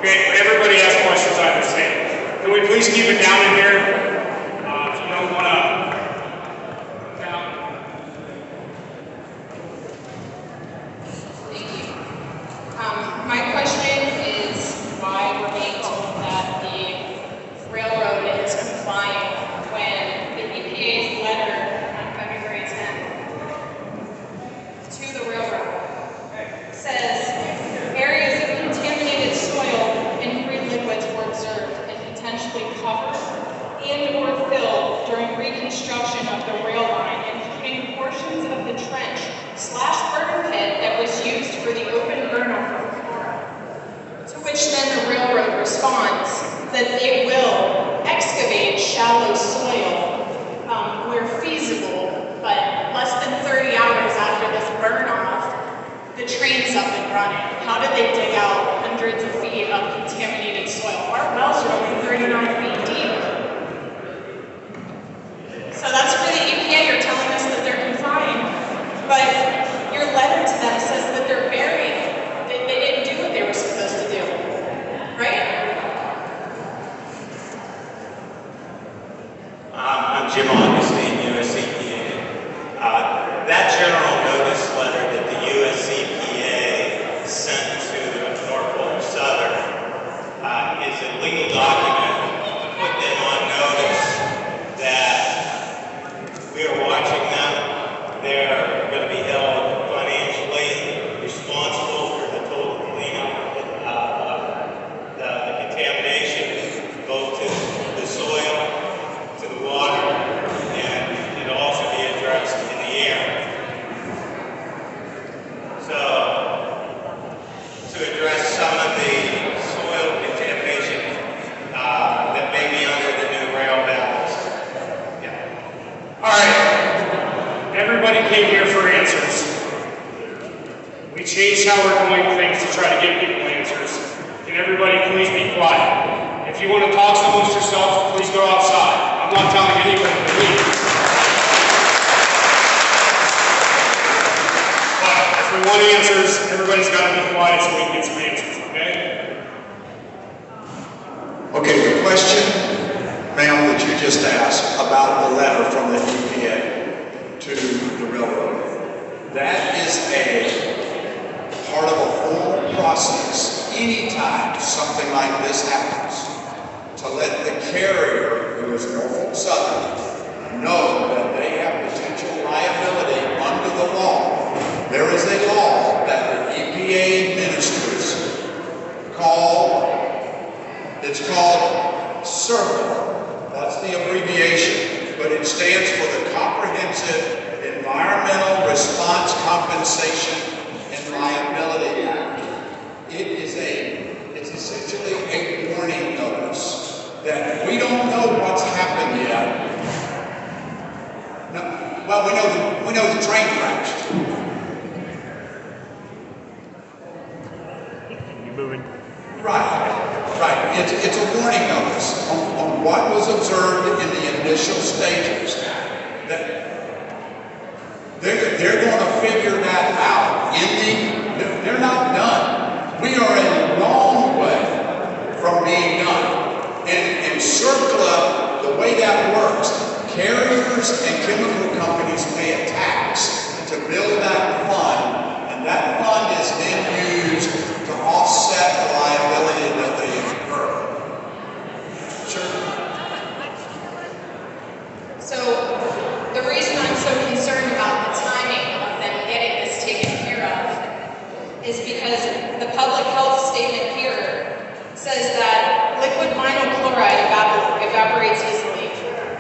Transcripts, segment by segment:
Okay, when everybody has questions, I understand. Can we please keep it down in here? If you don't want to down. Thank you. My question is why we're being told that the railroad is complying when the EPA's letter on February 10th to the railroad says areas of contaminated soil and free liquids were observed and potentially covered and or filled during reconstruction of the rail line, including portions of the trench / burner pit that was used for the open burn-off of Flora. To which then the railroad responds that they will excavate shallow soil where feasible, but less than 30 hours after this burn-off, the train's up and running. How do they dig out hundreds of feet of contaminated soil? Our wells are only 39 feet deep. So that's for the EPA. You're telling us that they're complying, but your letter to them says that they're burying it. They didn't do what they were supposed to do, right? I'm Jim Augustine, US EPA. That general notice letter that the US EPA sent to Norfolk Southern is a legal document to put them on notice that we are watching them. They're going to be held financially responsible for the total cleanup of the contamination, both to the soil, to the water, and it'll also be addressed in the air. So, to address some of the soil contamination that may be under the new rail ballast. Yeah. All right, everybody came here for answers. We changed how we're doing things to try to give people answers. Can everybody please be quiet? If you want to talk amongst yourself, please go outside. I'm not telling anybody to leave. But if we want answers, everybody's got to be quiet so we can get some answers, okay? Okay, the question, ma'am, that you just asked about the letter from the EPA to the railroad, that is a part of a formal process anytime something like this happens, to let the carrier, who is Norfolk Southern, know that they have potential liability under the law. There is a law that the EPA administers it's called CERCLA. That's the abbreviation, but it stands for the Comprehensive Environmental Response Compensation and Liability Act. It's essentially a warning notice that we don't know what's happened yet. No, well, we know the train crashed. You're moving. Right. It's a warning notice on what was observed in the initial stages. That they're going to figure that out. They're not done. We are a long way from being done. And CERCLA, the way that works, carriers and chemical companies pay a tax to build that fund, and that fund is then used to offset the liability that they incur. Sure. So the reason I'm so concerned about the timing of them getting this taken care of is because the public health statement here says that liquid vinyl chloride evaporates easily.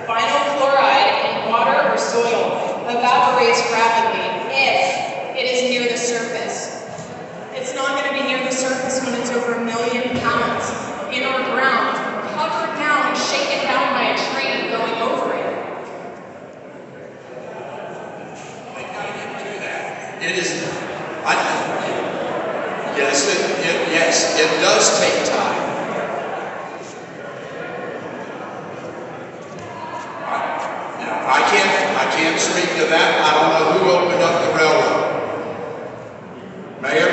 Vinyl chloride in water or soil evaporates rapidly if it is near the surface. It's not going to be near the surface when it's over 1 million pounds in our ground, covered down and shaken down by a train going over it. They got to get to that. It is. Yes, it does take time. I can't speak to that. I don't know who opened up the railroad. Mayor?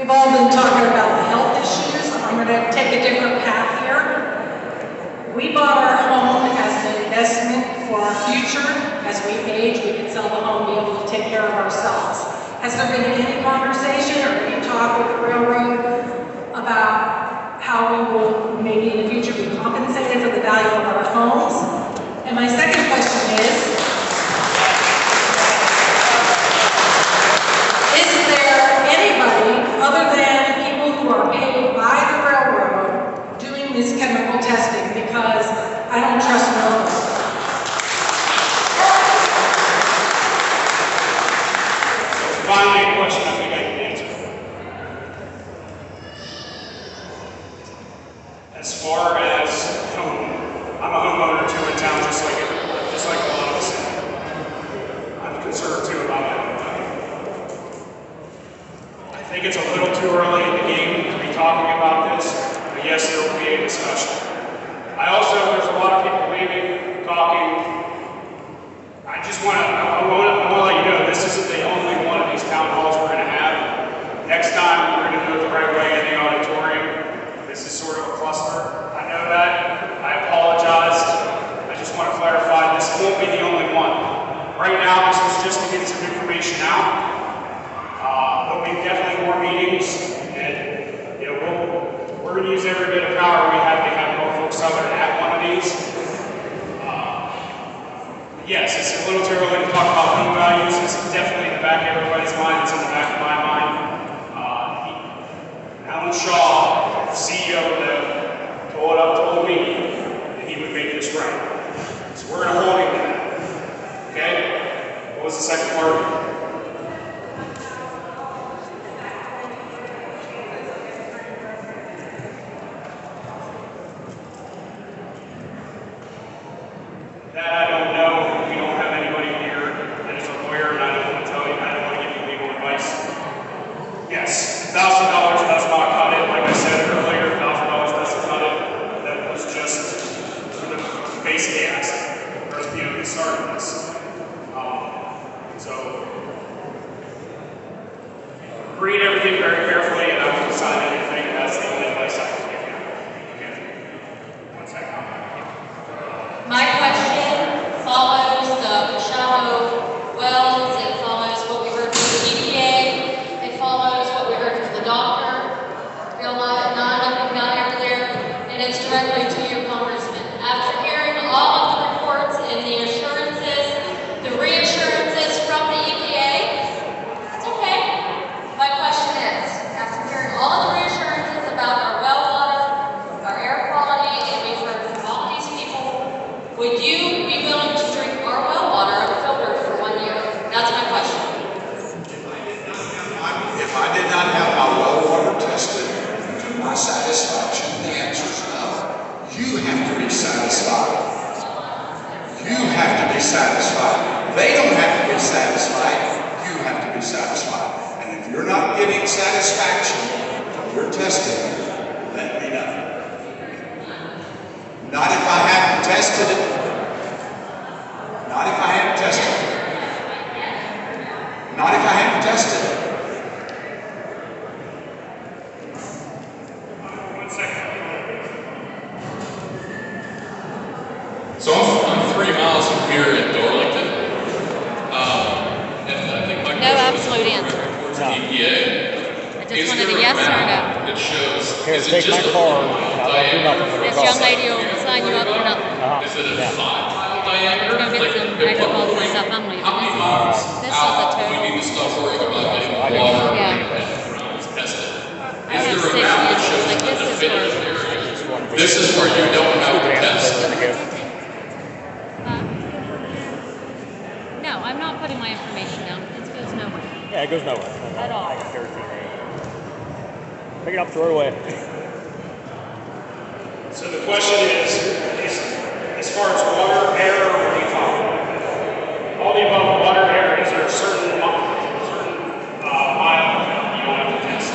We've all been talking about the health issues. I'm going to take a different path here. We bought our home as an investment for our future. As we age, we can sell the home, be able to take care of ourselves. Has there been any conversation or any talk with the railroad about how we will maybe in the future be compensated for the value of our homes? And my second question is there anybody other than people who are paid by the railroad doing this chemical testing? Because I don't trust no one. Finally, a question I think I can answer. As far as home, I'm a homeowner too in town, just like a lot of us. I'm concerned too about my own money. I think it's a little too early in the game to be talking about this, but yes, there will be a discussion. There's a lot of people leaving, talking. I want to let you know this isn't the only one of these town halls we're going to have. Next time we're going to do it the right way in the auditorium. This is sort of a cluster. I know that. I apologize. I just want to clarify this won't be the only one. Right now, this was just to get some information out. There'll be definitely more meetings, and we're going to use every bit of power we have to have Norfolk Southern at one of these. Yes, it's a little too early to talk about home values. It's definitely in the back of everybody's mind. It's in the back of my mind. Alan Shaw, the CEO of the told me that he would make this right. So we're going to hold him to that. Okay? What was the second part? That I don't know. We don't have anybody here that is a lawyer, and I don't want to tell you, I don't want to give you legal advice. Yes, $1,000 does not cut it. Like I said earlier, $1,000 doesn't cut it. That was just for the base gas, or the start of this. So, read everything very carefully, and I won't decide anything. That's the only advice I can give you. Okay. 1 second. My question follows the shadow wells, it follows what we heard from the EPA, it follows what we heard from the doctor, real not enough guy over there, and it's directly to you, Congressman. After hearing all of the reports and the assurances, the reassurances from the EPA, it's okay. My question is, after hearing all of the reassurances about our well water, our air quality, and we've heard from all these people, would you be willing to drink our well water unfiltered for 1 year? That's my question. If I did not have my well water tested to my satisfaction, the answer is no. You have to be satisfied. You have to be satisfied. They don't have to be satisfied. You have to be satisfied. And if you're not getting satisfaction from your testing, let me know. Not if I haven't tested it. Not if I haven't tested it. Not if I haven't tested it. 1 second. So I'm 3 miles from here in Darlington, and I think my No question absolute was answer. towards the EPA. I just Is wanted there a yes or a no. map that shows, Here, is it take just my a car, 4 mile and I'll do nothing diameter? for This young lady will sign you up for nothing. Is it a Yeah. 5 mile diameter? Go get some at what agricultural point- stuff. I'm leaving. How many miles This was a out do we total- need to stop worrying about getting I the didn't water Yeah. and tested? I Is have there a 6 map that years. shows Like, the this is definitive where- area? This is where you don't have to test. No, I'm not putting my information down. It goes nowhere. Yeah, it goes nowhere. At all. I can guarantee you. Pick it up, throw it away. So the question is as far as water, air, or what are you talking about? All the above, water, air, is there a certain mile you don't have to test?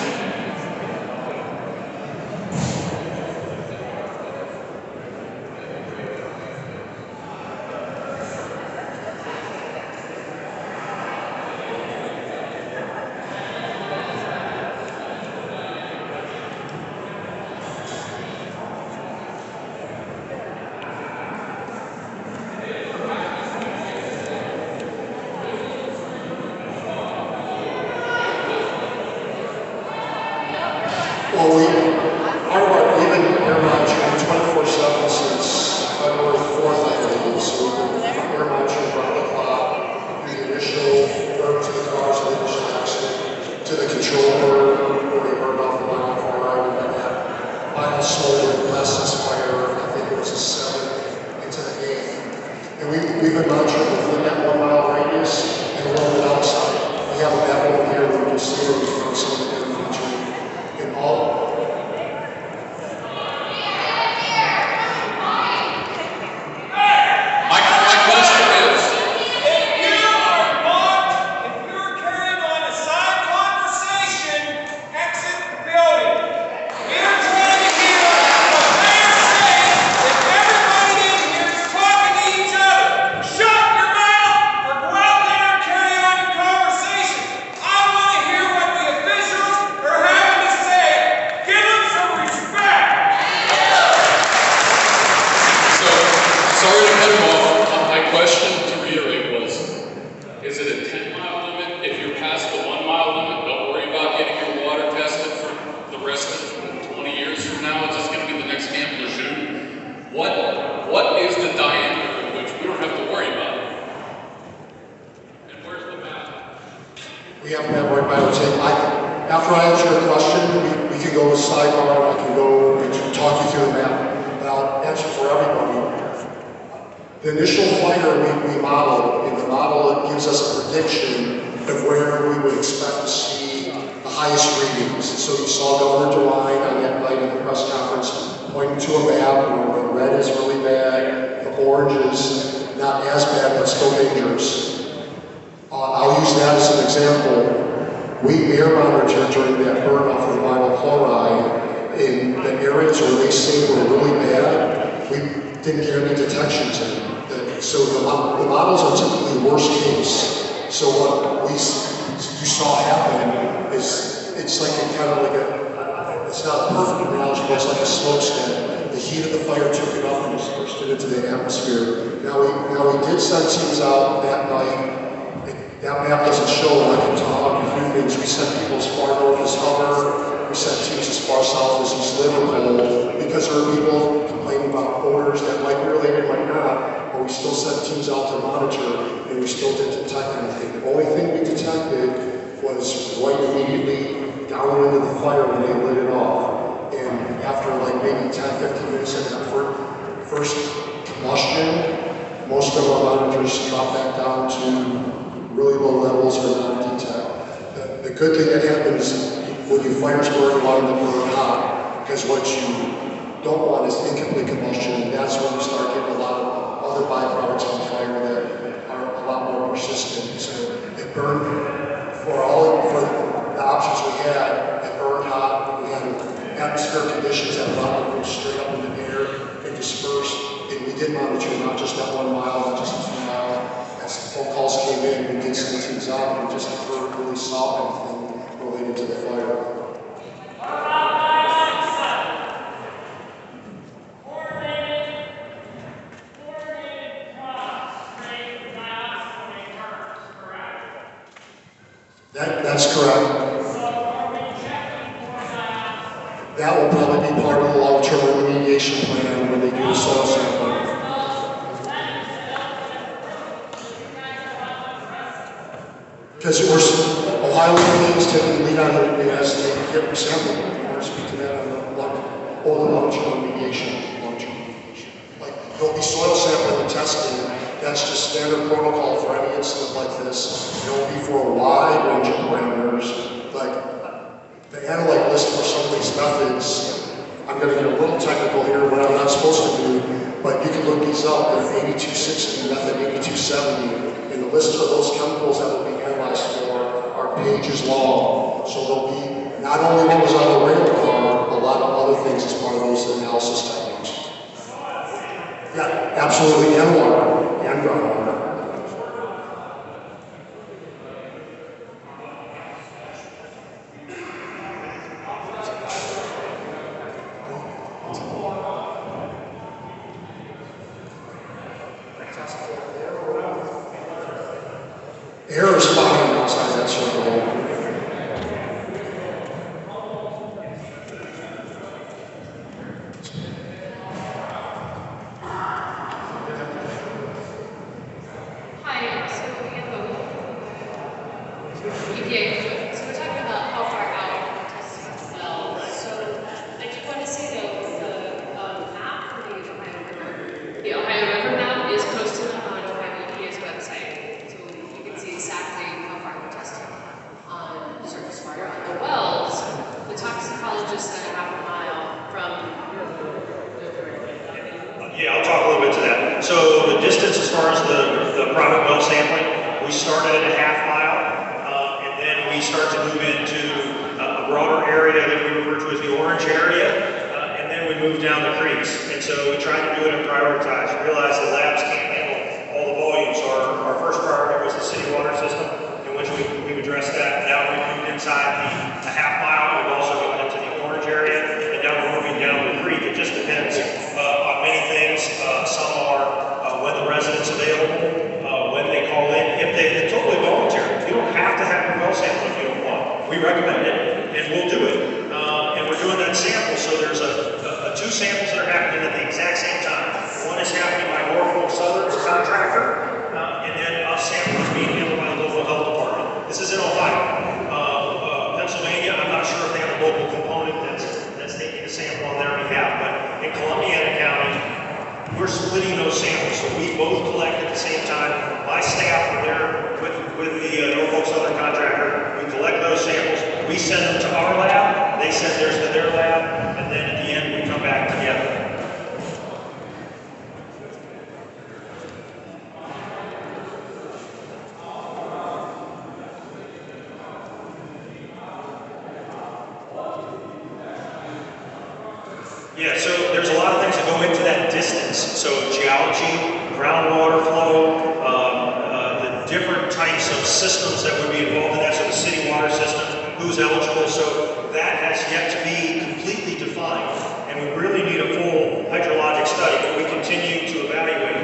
Well, we've been air monitoring 24/7 since February 4th, I believe. So we've been air monitoring around the clock, the initial burn to the cars, the initial accident, to the control burn, where they burned off the vinyl chloride, and then that vinyl smolder, lessons fire, I think it was a 7 into the 8th. And we've been monitoring within that 1 mile radius and a little bit outside. We have a map over here where we can see where we found some of the air monitoring. And all What is the diameter in which we don't have to worry about it? And where's the map? we have a map right by our table. After I answer your question, we can go to sidebar, I can go and talk you through the map, but I'll answer for everybody. The initial fire we modeled, in the model it gives us a prediction of where we would expect to see the highest readings. So you saw Governor DeWine on that night in the press conference pointing to a map where the red is really bad, the orange is not as bad but still dangerous. I'll use that as an example. We air monitored during that burn off of the vinyl chloride in the areas where they say were really bad. We didn't get any detections in. So the models are typically worst case. So what you saw happen is it's like a kind of like it's not a perfect analogy, but it's like a smokestack. The heat of the fire took it up and dispersed it into the atmosphere. Now we did send teams out that night. That map doesn't show, and I can talk a few things. We sent people as far north as Hubbard. We sent teams as far south as East Liverpool, because there are people complaining about odors that might be related, might not, but we still sent teams out to monitor, and we still didn't detect anything. The only thing we detected was right immediately down into the fire when they lit it off. And after like maybe 10, 15 minutes of that first combustion, most of our monitors dropped back down to really low levels or non-detect. The good thing that happens when your fires burn, a lot of them burn hot, because what you don't want is incomplete combustion, and that's when you start getting a lot of other byproducts of the fire that are a lot more persistent. So it burned for the options we had. It burned hot. We had atmospheric conditions that allowed it to go straight up in the air and disperse. And we did monitor not just that 1 mile, not just the 2 mile. As phone calls came in, we did send teams out, and we just never really saw anything related to the fire. That's correct. That will probably be part of the long-term remediation plan when they do the soil sampling. Because Ohio EPA is taking the lead on it as they get resampled. I want to speak to that on the long-term remediation. Like, there'll be soil sampling and testing. That's just standard protocol for any incident like this. It'll be for a wide range of parameters. Like, the analyte list for some of these methods, I'm going to get a little technical here, what I'm not supposed to do, but you can look these up. They're 8260, method 8270, and the list of those chemicals that will be analyzed for are pages long. So there'll be not only what was on the rail car, a lot of other things as part of those analysis techniques. Yeah, absolutely, and water, and groundwater. Air is fine outside that circle. mile from Yeah, I'll talk a little bit to that. So the distance as far as the private well sampling, we started at a half mile, and then we start to move into a broader area that we refer to as the orange area, and then we move down the creeks. And so we tried to do it and prioritize. Realize the labs can't handle all the volume, so our first priority was the city water system, in which we've addressed that. Now we've moved inside the half mile, we've also gone into the orange area, and now we're moving down the creek. It just depends on many things. Some are when the resident's available, when they call in, if they're totally voluntary. You don't have to have your well sample if you don't want. We recommend it, and we'll do it. And we're doing that sample, so there's two samples that are happening at the exact same time. One is happening by Norfolk Southern's contractor, and then a sample is being handled by the local health department. This is in Ohio. Pennsylvania, I'm not sure if they have a local component that's taking a sample on their behalf, but in Columbiana County, we're splitting those samples, so we both collect at the same time. My staff are there with the Norfolk Southern contractor. We collect those samples, we send them to our lab, they send theirs to their lab, and then at the end we come back together. Yeah, so there's a lot of things that go into that distance. So geology, groundwater flow, the different types of systems that would be involved in that. So the city water system, who's eligible. So that has yet to be completely defined. And we really need a full hydrologic study, but we continue to evaluate.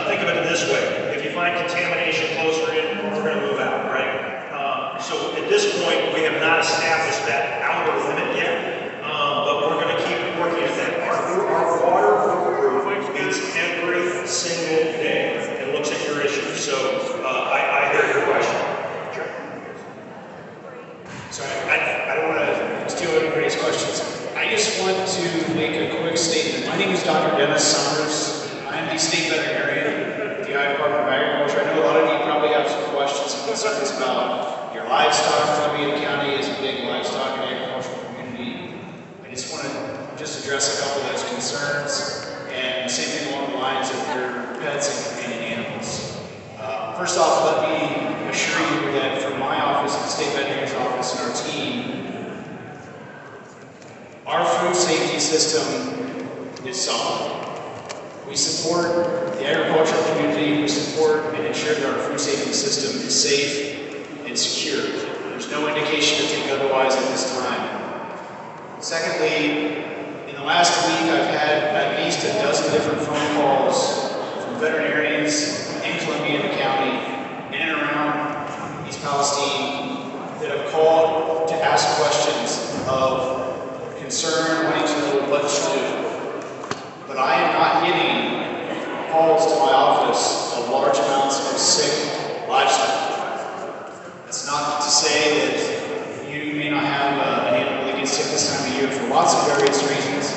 Think of it this way. If you find contamination closer in, we're going to move out, right? So at this point, we have not established that outer limit yet. But we're going to keep working at that. Our water group meets every single day and looks at your issues. So I hear your question. Sure. Sorry, I don't want to steal everybody's questions. I just want to make a quick statement. My name is Dr. Dennis Summers. I am the state veterinarian at the Iowa Department of Agriculture. I know a lot of you probably have some questions and concerns about your livestock. Columbiana County is a big livestock and agricultural community. I just want to address a couple of those concerns, and the same thing along the lines of your pets and companion animals. First off, let me assure you that from my office, the State Veterinarian's office, and our team, our food safety system is solid. We support the agricultural community, we support and ensure that our food safety system is safe and secure. There's no indication to think otherwise at this time. Secondly, in the last week I've had at least a dozen different phone calls from veterinarians in Columbiana County, in and around East Palestine, that have called to ask questions of concern, wanting to know what to do. But I am not getting calls to my office of large amounts of sick livestock. That's not to say that you may not have an animal that gets sick this time of year for lots of various reasons,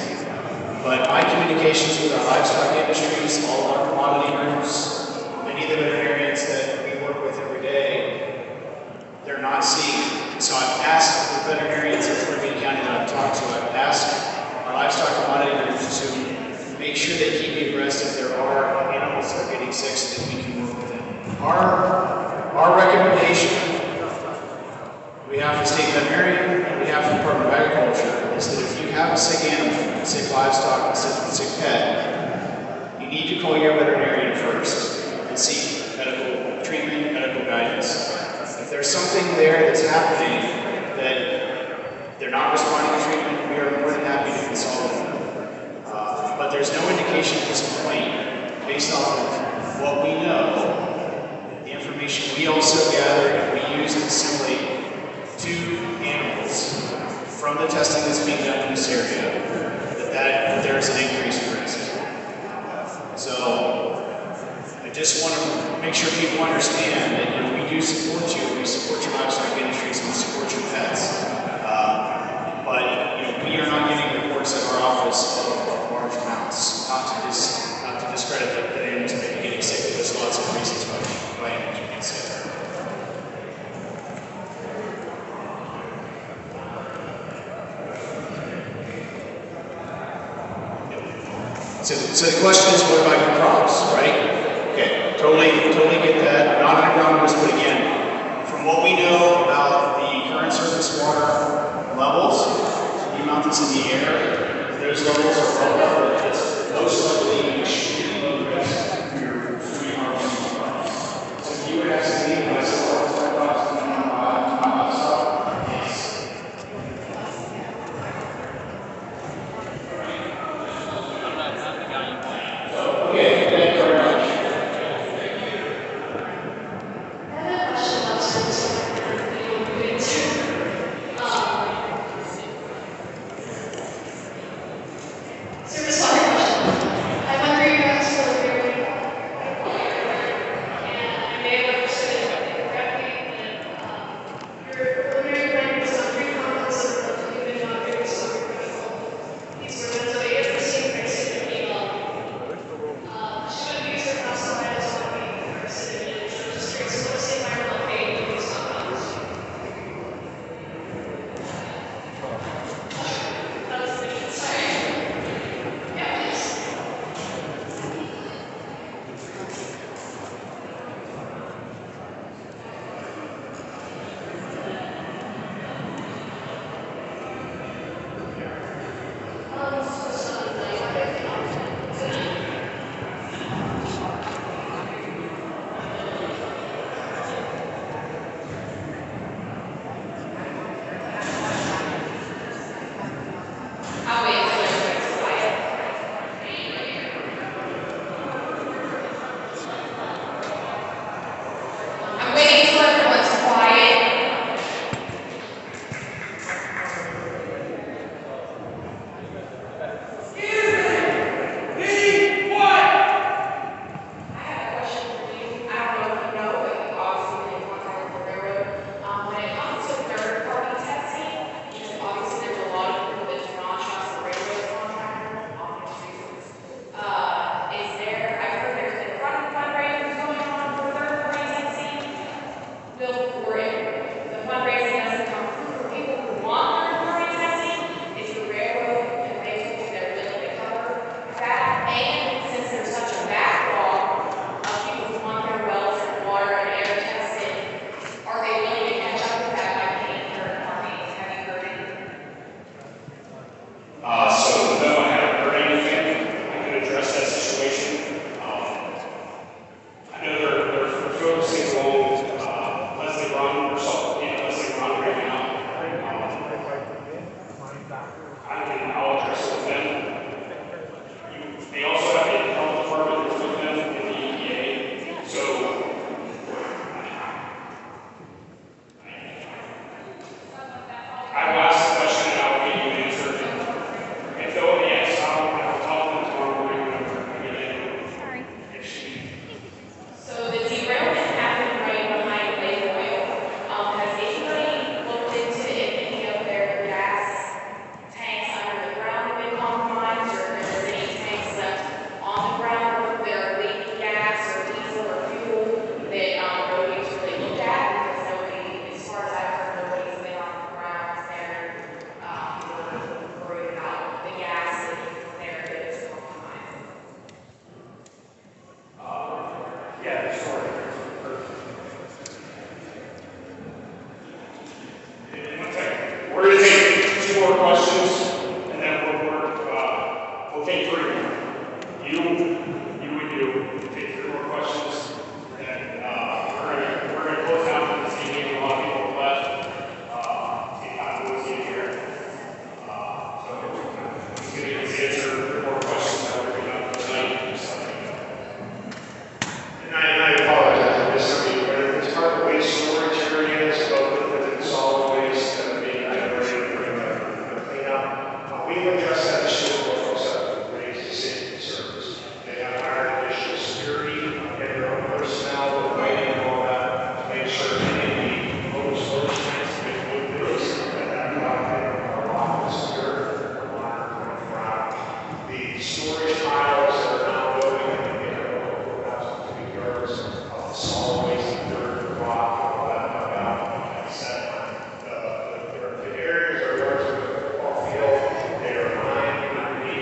but my communications with our livestock industries, all of our commodity groups, many of the veterinarians that we work with every day, they're not seeing it. So I've asked the veterinarians in Columbiana County that I've talked to, I've asked our livestock commodity groups to make sure they keep me abreast if there are animals that are getting sick so that we can work with them. Our recommendation, we have the state veterinarian and we have the Department of Agriculture, is that if you have a sick animal, sick livestock, sick pet, you need to call your veterinarian first and seek medical treatment, medical guidance. If there's something there that's happening that they're not responding to treatment, we are more than happy to consult them. But there's no indication at this point, based off of what we know, the information we also gather and we use and assimilate to animals from the testing that's being done in this area, that there's an increased risk. So I just want to make sure people understand that we do support you, we support your livestock industries, we support your pets. But we are not getting reports at our office of large amounts, not to discredit the animals. So the question is, what about your crops, right? Okay, totally get that. Not underground risk, but again, from what we know about the current surface water levels, the amount that's in the air, those levels are well above that's most likely extremely risk for your free harvest crops. So if you would ask me, when I said what was my crops and my stuff, yes. Okay, thank you very much. So the derailment happened right behind Lake Oil. Has anybody looked into if any of their gas tanks under the ground have been compromised, or if there's any tanks left on the ground that are leaking gas or diesel or fuel that nobody's really looked at? Because nobody, as far as I've heard, nobody's been on the ground there. People are worried about the gas leaking there that is compromised. Yeah, sure. One second. We're going to take 2 more questions, and then we'll take 3 more. You and you take 3 more questions, and then we're going to close out this evening. A lot of people have left. See how it was in here. So I'm going to answer 3 more questions that we're going to have tonight. And I apologize, I missed something, but it's part of the waste storage areas, both within solid waste that are being generated during the cleanup. We've addressed that issue with folks that raised the safety concerns. They have hired additional security, and their own personnel, with lighting and all that, to make sure that any mobile storage tanks that they move through, that are locked and secure, are monitored 24 hours. The storage piles that are now building in the 4,000 cubic yards of solid waste and dirt, rock, and all that dug out, like I said, the areas are largely a football field. They are lined underneath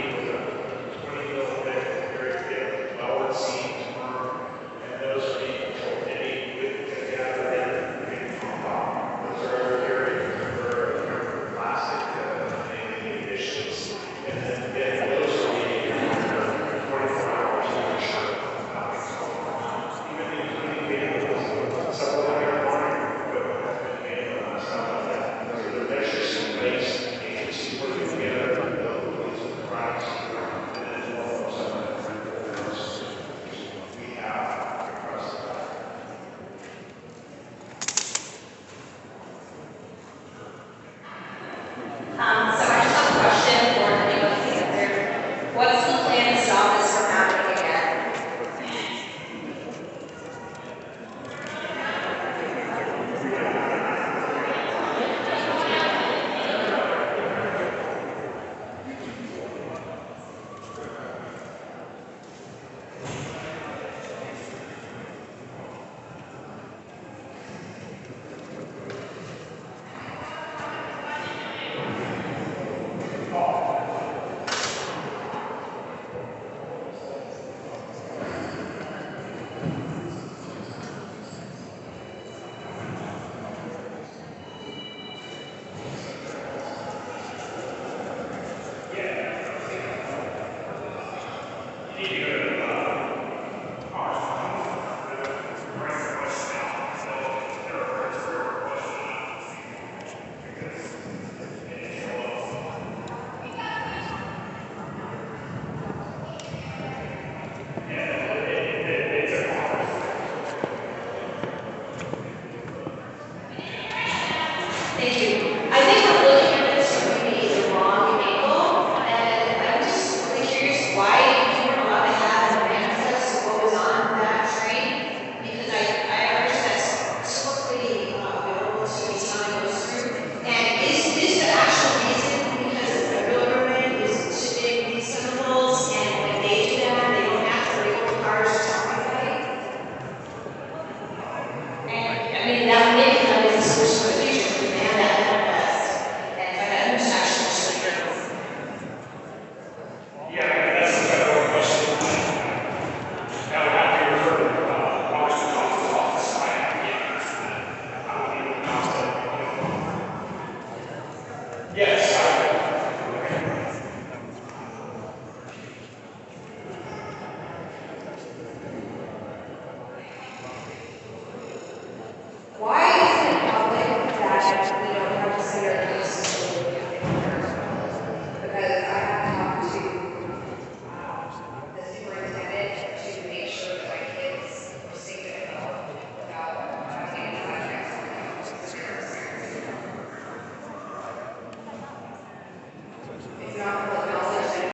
Meeting